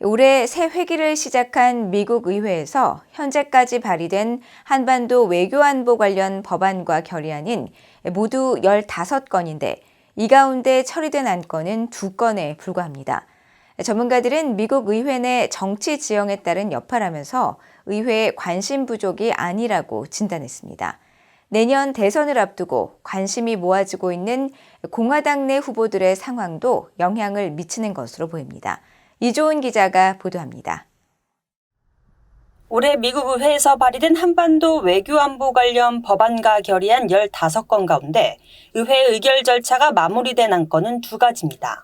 올해 새 회기를 시작한 미국 의회에서 현재까지 발의된 한반도 외교안보 관련 법안과 결의안인 모두 15건인데 이 가운데 처리된 안건은 2건에 불과합니다. 전문가들은 미국 의회 내 정치 지형에 따른 여파라면서 의회의 관심 부족이 아니라고 진단했습니다. 내년 대선을 앞두고 관심이 모아지고 있는 공화당 내 후보들의 상황도 영향을 미치는 것으로 보입니다. 이조은 기자가 보도합니다. 올해 미국 의회에서 발의된 한반도 외교안보 관련 법안과 결의안 15건 가운데 의회 의결 절차가 마무리된 안건은 2가지입니다.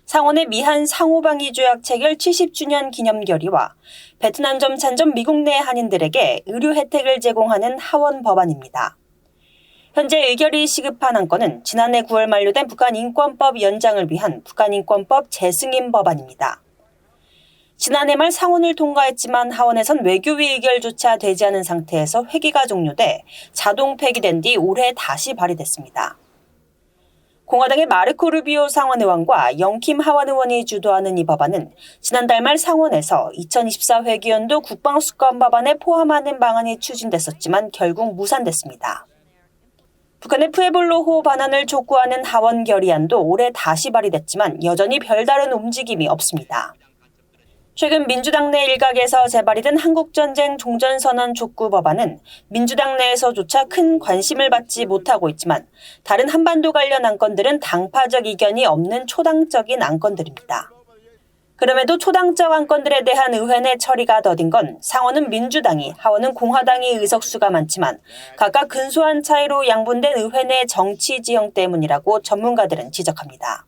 상원의 미한 상호방위 조약 체결 70주년 기념 결의와 베트남 점찬점 미국 내 한인들에게 의료 혜택을 제공하는 하원 법안입니다. 현재 의결이 시급한 안건은 지난해 9월 만료된 북한인권법 연장을 위한 북한인권법 재승인 법안입니다. 지난해 말 상원을 통과했지만 하원에선 외교위 의결조차 되지 않은 상태에서 회기가 종료돼 자동 폐기된 뒤 올해 다시 발의됐습니다. 공화당의 마르코 루비오 상원의원과 영킴 하원 의원이 주도하는 이 법안은 지난달 말 상원에서 2024 회기연도 국방수권 법안에 포함하는 방안이 추진됐었지만 결국 무산됐습니다. 북한의 푸에블로 반환을 촉구하는 하원 결의안도 올해 다시 발의됐지만 여전히 별다른 움직임이 없습니다. 최근 민주당 내 일각에서 재발의된 한국전쟁 종전선언 촉구 법안은 민주당 내에서조차 큰 관심을 받지 못하고 있지만 다른 한반도 관련 안건들은 당파적 이견이 없는 초당적인 안건들입니다. 그럼에도 초당적 안건들에 대한 의회 내 처리가 더딘 건 상원은 민주당이, 하원은 공화당이 의석수가 많지만 각각 근소한 차이로 양분된 의회 내 정치 지형 때문이라고 전문가들은 지적합니다.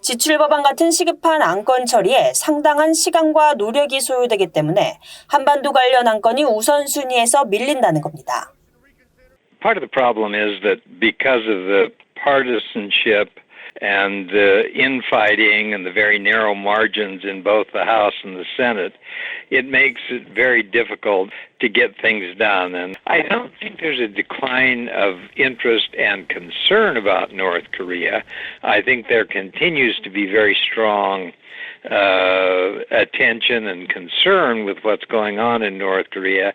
지출 법안 같은 시급한 안건 처리에 상당한 시간과 노력이 소요되기 때문에 한반도 관련 안건이 우선순위에서 밀린다는 겁니다. Part of the problem is that because of the partisanship and the infighting and the very narrow margins in both the House and the Senate, it makes it very difficult to get things done. And I don't think there's a decline of interest and concern about North Korea. I think there continues to be very strong attention and concern with what's going on in North Korea,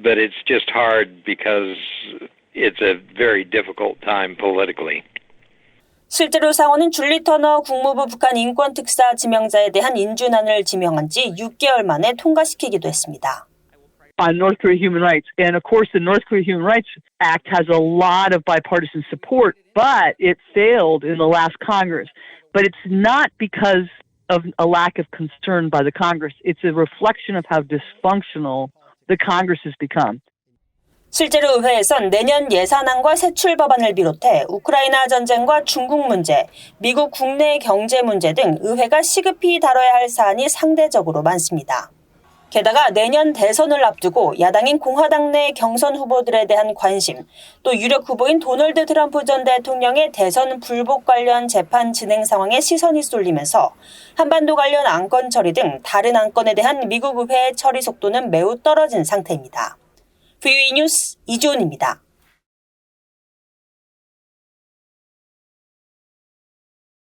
but it's just hard because it's a very difficult time politically. 실제로 상원은 줄리 터너 국무부 북한 인권특사 지명자에 대한 인준안을 지명한 지 6개월 만에 통과시키기도 했습니다. On North Korea human rights. And of course, the North Korea Human Rights Act has a lot of bipartisan support, but it failed in the last Congress. But it's not because of a lack of concern by the Congress. It's a reflection of how dysfunctional the Congress has become. 실제로 의회에선 내년 예산안과 세출 법안을 비롯해 우크라이나 전쟁과 중국 문제, 미국 국내 경제 문제 등 의회가 시급히 다뤄야 할 사안이 상대적으로 많습니다. 게다가 내년 대선을 앞두고 야당인 공화당 내 경선 후보들에 대한 관심, 또 유력 후보인 도널드 트럼프 전 대통령의 대선 불복 관련 재판 진행 상황에 시선이 쏠리면서 한반도 관련 안건 처리 등 다른 안건에 대한 미국 의회의 처리 속도는 매우 떨어진 상태입니다. VOE 뉴스 이조은입니다.